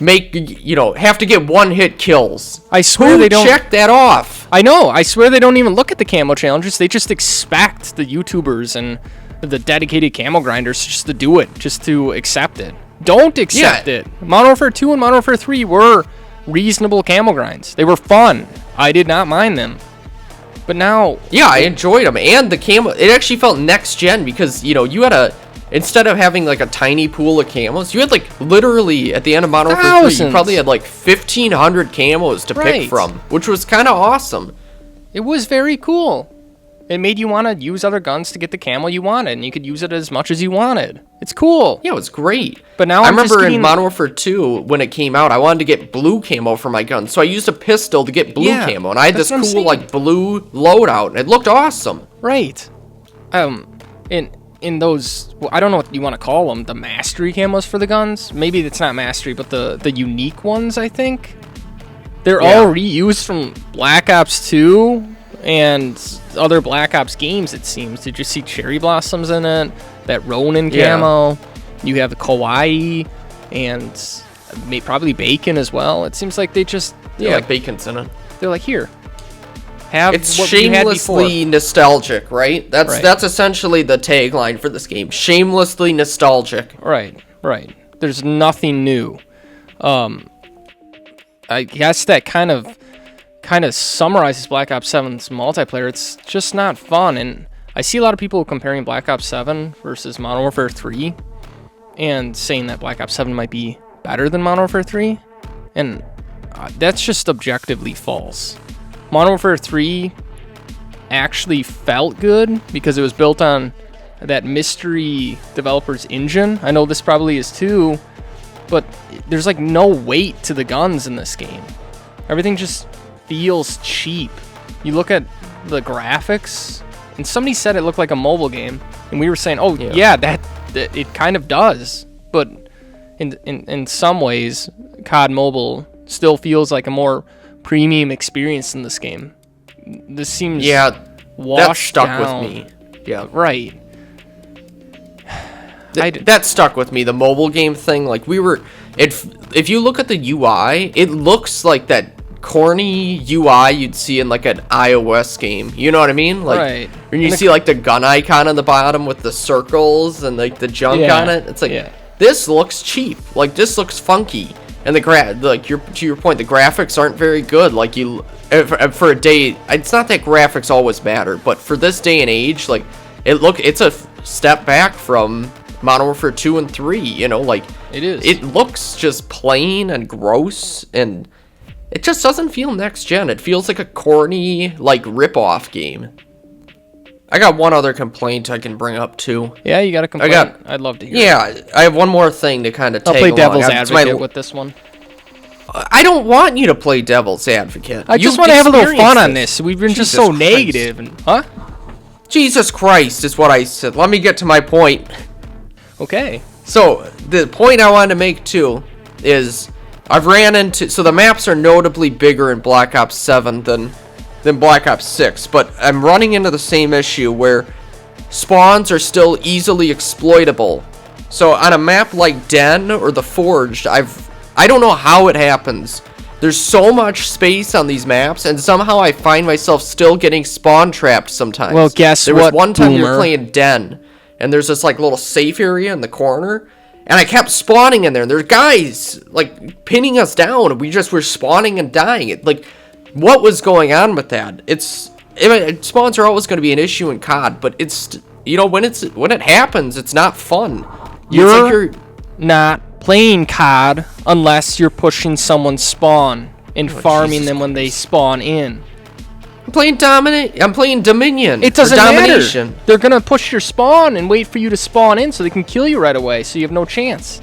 have to get one-hit kills. I swear they don't check that off. I know. I swear they don't even look at the camo challenges. They just expect the YouTubers and the dedicated camo grinders just to do it, just to accept it. Don't accept it. Modern Warfare 2 and Modern Warfare 3 were reasonable camo grinds. They were fun. I did not mind them. But now... Yeah, I enjoyed them. And the camo... It actually felt next-gen because, you had instead of having, like, a tiny pool of camos, you had, like, literally, at the end of Modern Warfare 3, you probably had, like, 1,500 camos to pick from, which was kind of awesome. It was very cool. It made you want to use other guns to get the camo you wanted, and you could use it as much as you wanted. It's cool. Yeah, it was great. But now I remember in Modern Warfare 2, when it came out, I wanted to get blue camo for my gun, so I used a pistol to get blue camo, and I had this cool, like, blue loadout, and it looked awesome. Right. In those, well, I don't know what you want to call them, the mastery camos for the guns. Maybe it's not mastery, but the unique ones, I think. They're all reused from Black Ops 2 and other Black Ops games, it seems. Did you see cherry blossoms in it? That Ronin camo. You have the Kawaii and probably bacon as well. It seems like they just... bacon's in it. They're like, here. It's shamelessly nostalgic, right? That's essentially the tagline for this game. Shamelessly nostalgic. Right. There's nothing new. I guess that kind of summarizes Black Ops 7's multiplayer. It's just not fun, and I see a lot of people comparing Black Ops 7 versus Modern Warfare 3 and saying that Black Ops 7 might be better than Modern Warfare 3, and that's just objectively false. Modern Warfare 3 actually felt good because it was built on that mystery developer's engine. I know this probably is too, but there's like no weight to the guns in this game. Everything just feels cheap. You look at the graphics, and somebody said it looked like a mobile game, and we were saying, that it kind of does, but in some ways, COD Mobile still feels like a more premium experience in this game. This seems that stuck down. with me. Yeah, right. That stuck with me. The mobile game thing, like if you look at the UI, it looks like that corny UI you'd see in like an iOS game. You know what I mean? Like when you see like the gun icon on the bottom with the circles and like the junk on it. It's like this looks cheap. Like this looks funky. And to your point, the graphics aren't very good. Like for a day, it's not that graphics always matter, but for this day and age, like it's a step back from Modern Warfare 2 and 3. Like it is. It looks just plain and gross, and it just doesn't feel next gen. It feels like a corny, like rip-off game. I got one other complaint I can bring up too. Yeah, you got a complaint? I'd love to hear. Yeah, I have one more thing to kind of take along. I'll play devil's advocate with this one. I don't want you to play devil's advocate. I just want to have a little fun on this. We've been just so negative. Jesus Christ is what I said. Let me get to my point. Okay. So, the point I wanted to make too is I've ran into, so the maps are notably bigger in Black Ops 7 than Black Ops 6, but I'm running into the same issue where spawns are still easily exploitable. So on a map like Den or the Forged, I don't know how it happens. There's so much space on these maps, and somehow I find myself still getting spawn trapped sometimes. Well, guess there what, was one time we Boomer? were playing Den, and there's this like little safe area in the corner, and I kept spawning in there, and there's guys like pinning us down, and we just were spawning and dying. Like, what was going on with that? Spawns are always going to be an issue in COD, but it's, you know, when it happens, it's not fun. You're not playing COD unless you're pushing someone's spawn and farming them when they spawn in. I'm playing Dominion. It doesn't Domination. matter. They're gonna push your spawn and wait for you to spawn in so they can kill you right away, so you have no chance.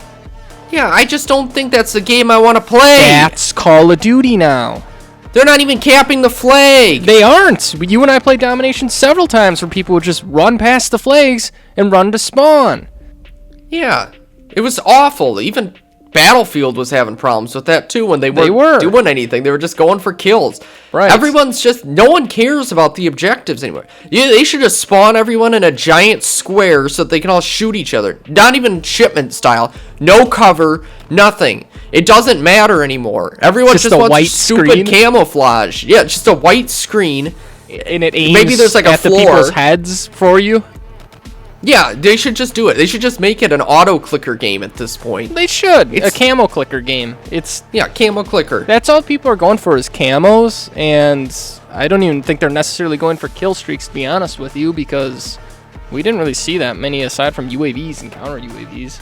Yeah, I just don't think that's the game I want to play. That's Call of Duty now. They're not even capping the flag. They aren't. You and I played Domination several times where people would just run past the flags and run to spawn. Yeah, it was awful. Even Battlefield was having problems with that too when they weren't doing anything. They were just going for kills. Right. No one cares about the objectives anymore. Yeah, they should just spawn everyone in a giant square so that they can all shoot each other. Not even shipment style. No cover, nothing. It doesn't matter anymore. Everyone just wants white stupid screen? Camouflage. Yeah, just a white screen. And it aims Maybe there's like a at the floor. people's heads for you. Yeah, they should just do it. They should just make it an auto clicker game at this point. They should. A camo clicker game. Yeah, camo clicker. That's all people are going for is camos, and I don't even think they're necessarily going for kill streaks, to be honest with you, because we didn't really see that many aside from UAVs and counter UAVs.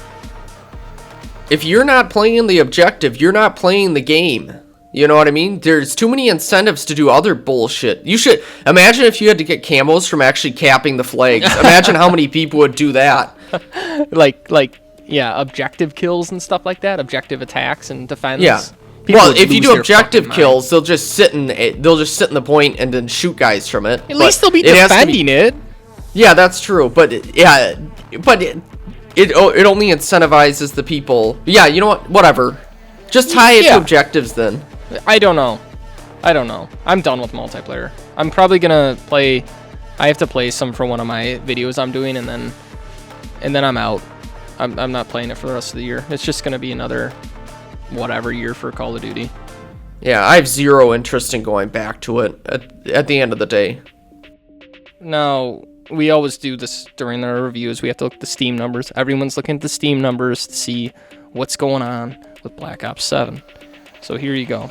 If you're not playing the objective, you're not playing the game. You know what I mean? There's too many incentives to do other bullshit. You should imagine if you had to get camos from actually capping the flags. Imagine how many people would do that. Yeah, objective kills and stuff like that, objective attacks and defense. Yeah. People Well, would if you lose do their objective fucking kills, they'll just sit in the point and then shoot guys from it. At least they'll be defending it. Yeah, that's true. But it only incentivizes the people. Yeah, you know what? Whatever. Just tie it to objectives then. I don't know. I'm done with multiplayer. I'm probably gonna play. I have to play some for one of my videos I'm doing, and then I'm out. I'm not playing it for the rest of the year. It's just gonna be another whatever year for Call of Duty. Yeah, I have zero interest in going back to it at the end of the day. Now, we always do this during our reviews. We have to look at the Steam numbers. Everyone's looking at the Steam numbers to see what's going on with Black Ops 7. So here you go.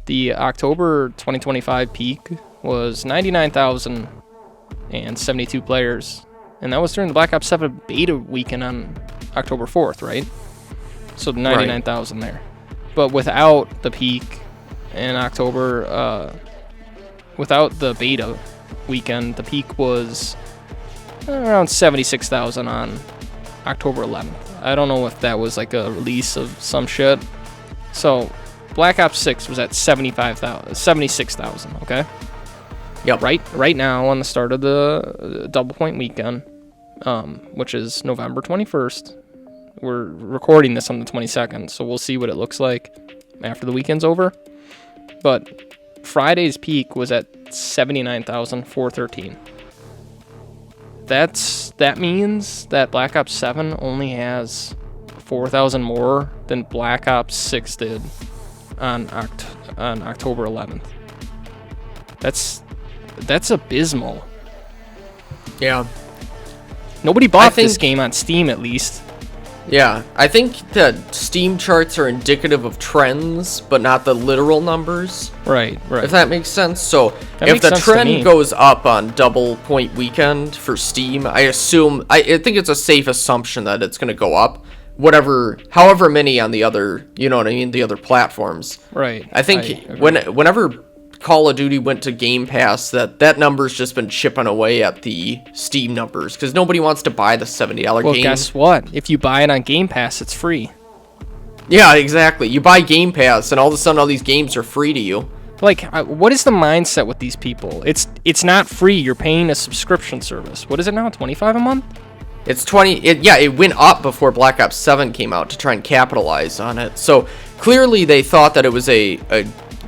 The October 2025 peak was 99,072 players. And that was during the Black Ops 7 beta weekend on October 4th, right? So 99,000 there. But without the peak in October, without the beta weekend, the peak was around 76,000 on October 11th. I don't know if that was like a release of some shit. So Black Ops 6 was at 76,000, okay? Yep. Right now on the start of the double point weekend, which is November 21st. We're recording this on the 22nd, so we'll see what it looks like after the weekend's over. But Friday's peak was at 79,413. That means that Black Ops 7 only has 4,000 more than Black Ops 6 did on October 11th. That's abysmal. Yeah. Nobody bought this game on Steam, at least. Yeah, I think that Steam charts are indicative of trends, but not the literal numbers. Right. If that makes sense. So That if makes the sense to trend me. goes up on double point weekend for Steam, I think it's a safe assumption that it's going to go up. However many on the other, you know what I mean, the other platforms. Right. I think whenever Call of Duty went to Game Pass, that number's just been chipping away at the Steam numbers because nobody wants to buy the $70 game. Well, guess what? If you buy it on Game Pass, it's free. Yeah, exactly. You buy Game Pass, and all of a sudden, all these games are free to you. Like, what is the mindset with these people? It's not free. You're paying a subscription service. What is it now? $25 a month? It's 20. It went up before Black Ops 7 came out to try and capitalize on it. So clearly they thought that it was a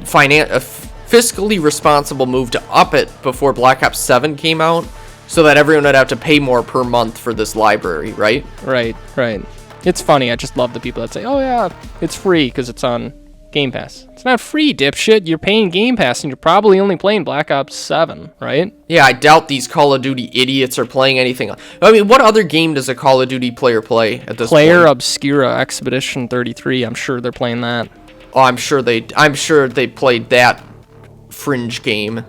fiscally responsible move to up it before Black Ops 7 came out, so that everyone would have to pay more per month for this library, right? Right. It's funny. I just love the people that say, "Oh yeah, it's free because it's on Game Pass." It's not free, dipshit. You're paying Game Pass, and you're probably only playing Black Ops 7, right? Yeah, I doubt these Call of Duty idiots are playing anything. I mean, what other game does a Call of Duty player play at this point? Player Obscura Expedition 33. I'm sure they're playing that. Oh, I'm sure they played that fringe game.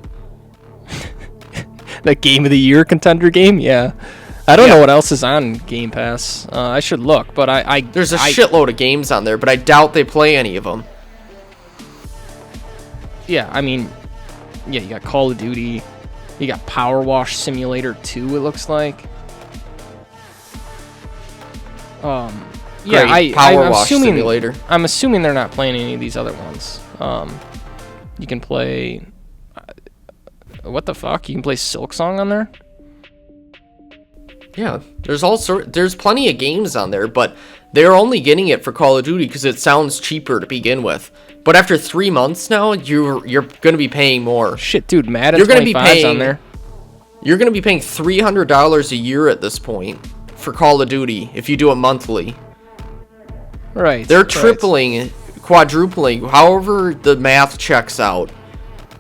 That Game of the Year contender game, yeah. I don't know what else is on Game Pass. I should look, but there's a shitload of games on there, but I doubt they play any of them. Yeah, I mean, yeah, you got Call of Duty, you got Power Wash Simulator 2. It looks like. Power Wash Simulator. I'm assuming they're not playing any of these other ones. You can play. What the fuck? You can play Silksong on there? Yeah, there's plenty of games on there, but they're only getting it for Call of Duty because it sounds cheaper to begin with. But after 3 months now, you're gonna be paying more. Shit, dude, Madden 25's on there. You're gonna be paying $300 a year at this point for Call of Duty if you do it monthly. Right. They're tripling, quadrupling, however the math checks out,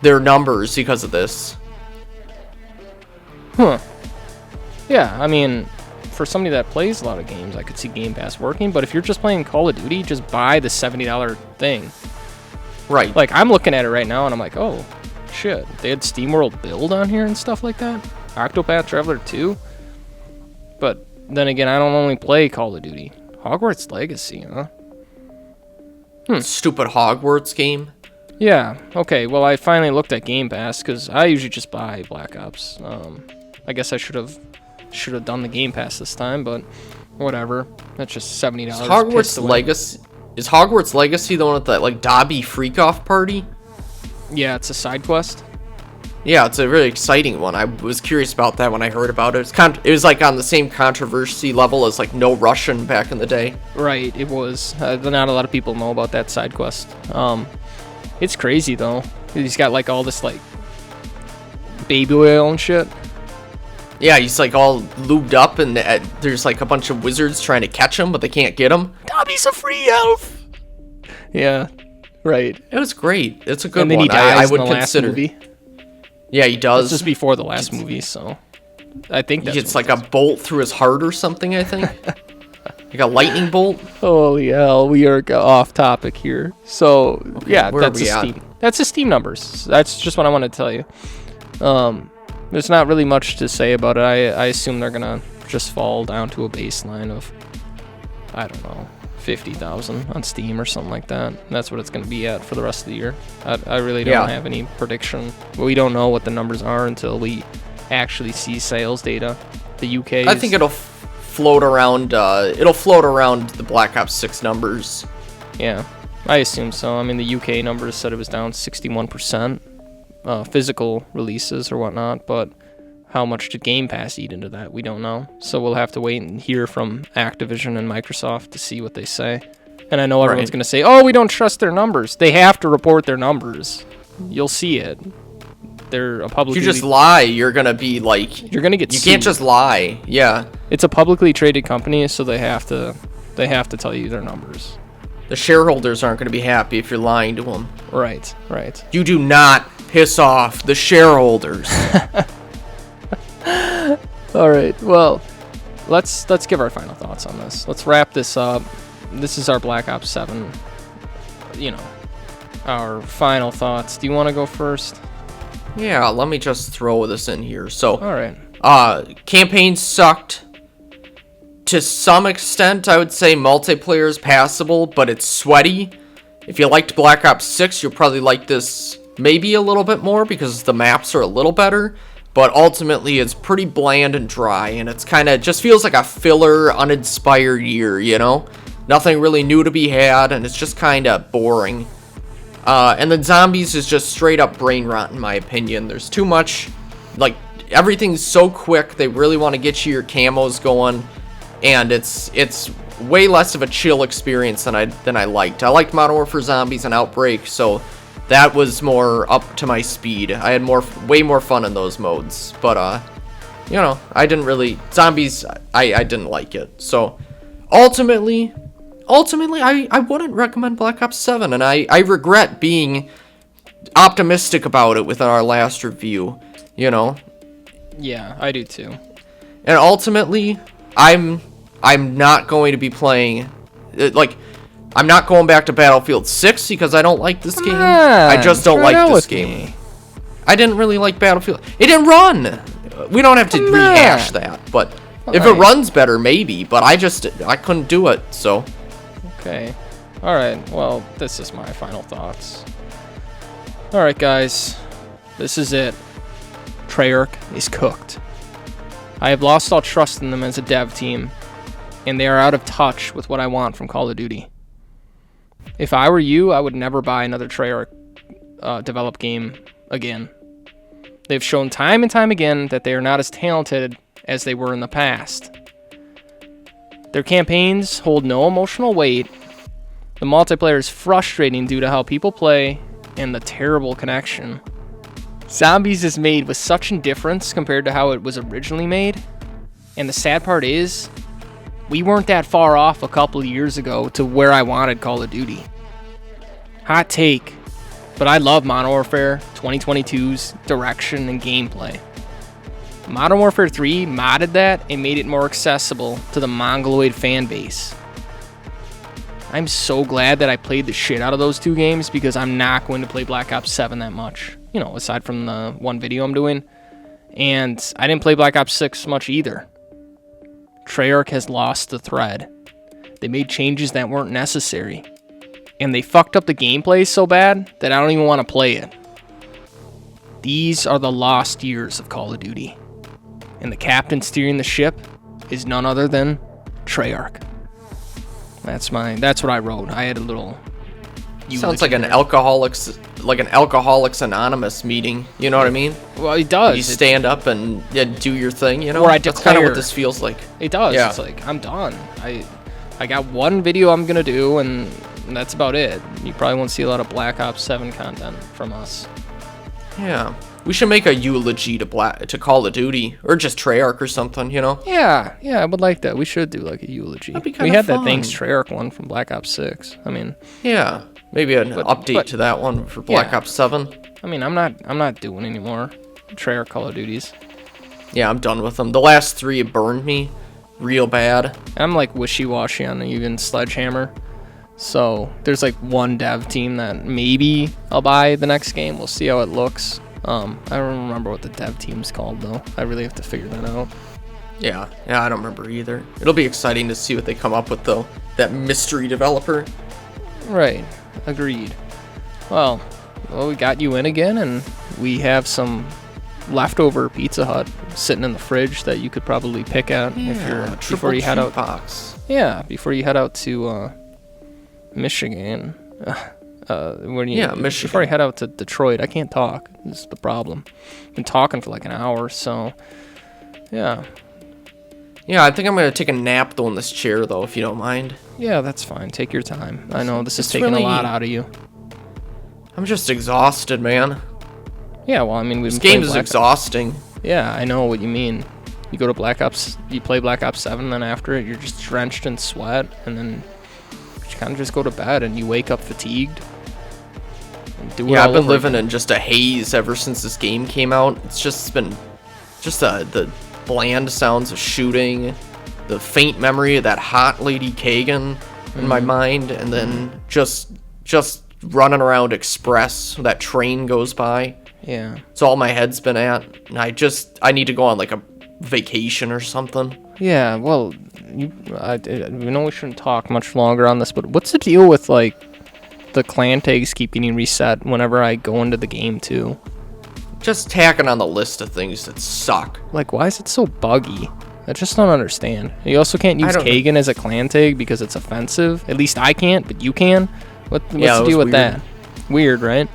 their numbers because of this. Huh. Yeah, I mean, for somebody that plays a lot of games, I could see Game Pass working, but if you're just playing Call of Duty, just buy the $70 thing. Right. Like, I'm looking at it right now, and I'm like, oh, shit. They had SteamWorld Build on here and stuff like that? Octopath Traveler 2? But then again, I don't only play Call of Duty. Hogwarts Legacy, huh? Stupid Hogwarts game. Yeah, okay, well, I finally looked at Game Pass, because I usually just buy Black Ops. I guess I should have done the Game Pass this time, but whatever. That's just $70. Is Hogwarts Legacy the one with that, like, Dobby freak-off party? Yeah, it's a side quest. Yeah, it's a really exciting one. I was curious about that when I heard about it. It was like on the same controversy level as like No Russian back in the day. Right, it was. Not a lot of people know about that side quest. It's crazy though. He's got like all this like baby oil and shit. Yeah, he's like all lubed up, and there's like a bunch of wizards trying to catch him, but they can't get him. Dobby's a free elf. Yeah, right. It was great. It's a good and then one. He dies I would in the consider. Last movie. Yeah, he does. This is before the last movie, so I think that's. It's like a bolt through his heart or something. I think. Like a lightning bolt. Holy hell, we are off topic here. So okay, yeah, that's the Steam numbers. That's just what I wanted to tell you. There's not really much to say about it. I assume they're gonna just fall down to a baseline of, I don't know, 50,000 on Steam or something like that. That's what it's gonna be at for the rest of the year. I really don't have any prediction. We don't know what the numbers are until we actually see sales data. The UK. I think it'll float around. It'll float around the Black Ops 6 numbers. Yeah, I assume so. I mean, the UK numbers said it was down 61%. Physical releases or whatnot, but how much did Game Pass eat into that? We don't know. So we'll have to wait and hear from Activision and Microsoft to see what they say. And I know everyone's going to say, oh, we don't trust their numbers. They have to report their numbers. You'll see it. They're a publicly... If you just lie, you're going to be like... You're going to get sued. You can't just lie. Yeah. It's a publicly traded company, so they have to tell you their numbers. The shareholders aren't going to be happy if you're lying to them. Right, right. You do not piss off the shareholders. All right. Well, let's give our final thoughts on this. Let's wrap this up. This is our Black Ops 7. Our final thoughts. Do you want to go first? Yeah, let me just throw this in here. So, all right. Campaign sucked. To some extent, I would say multiplayer is passable, but it's sweaty. If you liked Black Ops 6, you'll probably like this maybe a little bit more because the maps are a little better, but ultimately it's pretty bland and dry, and it's kind of just feels like a filler, uninspired year, you know? Nothing really new to be had, and it's just kind of boring. And then Zombies is just straight up brain rot in my opinion. There's too much, like, everything's so quick, they really want to get you your camos going, and it's way less of a chill experience than I liked. I liked Modern Warfare Zombies and Outbreak, so that was more up to my speed. I had way more fun in those modes, but you know, I didn't really Zombies. I didn't like it. So ultimately, I wouldn't recommend Black Ops 7, and I regret being optimistic about it with our last review. You know. Yeah, I do too. And ultimately, I'm not going to be playing, like, I'm not going back to Battlefield 6 because I don't like this game. I just don't like this game. I didn't really like Battlefield. It didn't run. We don't have to rehash that, but if it runs better, maybe. But I couldn't do it, so. Okay. All right. Well, this is my final thoughts. All right, guys. This is it. Treyarch is cooked. I have lost all trust in them as a dev team, and they are out of touch with what I want from Call of Duty. If I were you, I would never buy another Treyarch developed game again. They've shown time and time again that they are not as talented as they were in the past. Their campaigns hold no emotional weight. The multiplayer is frustrating due to how people play and the terrible connection. Zombies is made with such indifference compared to how it was originally made. And the sad part is, we weren't that far off a couple of years ago to where I wanted Call of Duty. Hot take, but I love Modern Warfare 2022's direction and gameplay. Modern Warfare 3 modded that and made it more accessible to the Mongoloid fan base. I'm so glad that I played the shit out of those two games because I'm not going to play Black Ops 7 that much. You know, aside from the one video I'm doing. And I didn't play Black Ops 6 much either. Treyarch has lost the thread. They made changes that weren't necessary. And they fucked up the gameplay so bad that I don't even want to play it. These are the lost years of Call of Duty. And the captain steering the ship is none other than Treyarch. That's what I wrote. I had a little sounds like an Alcoholics Anonymous meeting. You know what I mean? Well, it does. You stand up and do your thing. You know, or I that's kind of what this feels like. It does. Yeah. It's like I'm done. I got one video I'm gonna do, and that's about it. You probably won't see a lot of Black Ops 7 content from us. Yeah, we should make a eulogy to Call of Duty or just Treyarch or something. You know? Yeah, I would like that. We should do like a eulogy. That'd be we had fun. that Thanks Treyarch one from Black Ops 6. I mean, yeah. Maybe an update to that one for Black Ops 7. I mean, I'm not doing any more Treyarch Call of Duties. Yeah, I'm done with them. The last 3 burned me real bad. I'm like wishy-washy on even Sledgehammer. So there's like one dev team that maybe I'll buy the next game. We'll see how it looks. I don't remember what the dev team's called though. I really have to figure that out. Yeah, I don't remember either. It'll be exciting to see what they come up with though. That mystery developer. Right. Agreed. Well, we got you in again, and we have some leftover Pizza Hut sitting in the fridge that you could probably pick at if you're before you head out. Box. Yeah, before you head out to Michigan. Michigan. Before you head out to Detroit, I can't talk. This is the problem. Been talking for like an hour, so yeah. Yeah, I think I'm gonna take a nap though in this chair though, if you don't mind. Yeah, that's fine. Take your time. I know this is taking a lot out of you. I'm just exhausted, man. Yeah, well, I mean, this game is exhausting. Yeah, I know what you mean. You go to Black Ops, you play Black Ops 7, then after it, you're just drenched in sweat, and then you kind of just go to bed, and you wake up fatigued. Yeah, I've been living in just a haze ever since this game came out. It's just been the bland sounds of shooting, the faint memory of that hot Lady Kagan in my mind, and then just running around Express. That train goes by. Yeah. It's all my head's been at, and I need to go on like a vacation or something. Yeah, well, I know we shouldn't talk much longer on this, but what's the deal with like the clan tags keep getting reset whenever I go into the game too? Just tacking on the list of things that suck. Like, why is it so buggy? I just don't understand. You also can't use Kagan as a clan tag because it's offensive. At least I can't, but you can. What's the deal with that? Weird, right?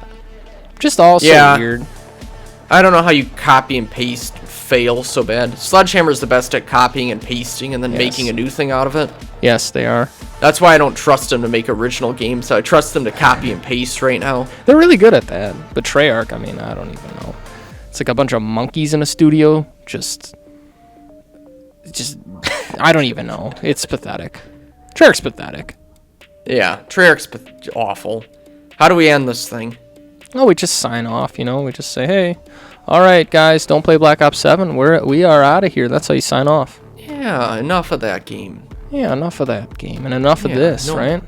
Just also weird. I don't know how you copy and paste fail so bad. Sledgehammer's the best at copying and pasting and then making a new thing out of it. Yes, they are. That's why I don't trust them to make original games. I trust them to copy and paste right now. They're really good at that. But Treyarch, I mean, I don't even know. It's like a bunch of monkeys in a studio. Just, I don't even know. It's pathetic. Treyarch's pathetic. Yeah, Treyarch's awful. How do we end this thing? Oh, we just sign off, you know? We just say, hey, all right, guys, don't play Black Ops 7. We are out of here. That's how you sign off. Yeah, enough of that game. Yeah, enough of that game and enough of this, right?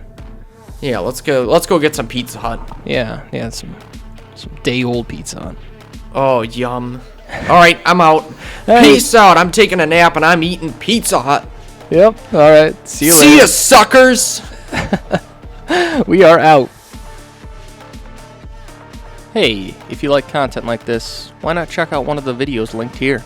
Yeah, let's go get some Pizza Hut. Yeah, some day-old Pizza Hut. Oh, yum. All right, I'm out. Hey. Peace out. I'm taking a nap and I'm eating Pizza Hut. Yep. All right. See you later. See ya, suckers. We are out. Hey, if you like content like this, why not check out one of the videos linked here?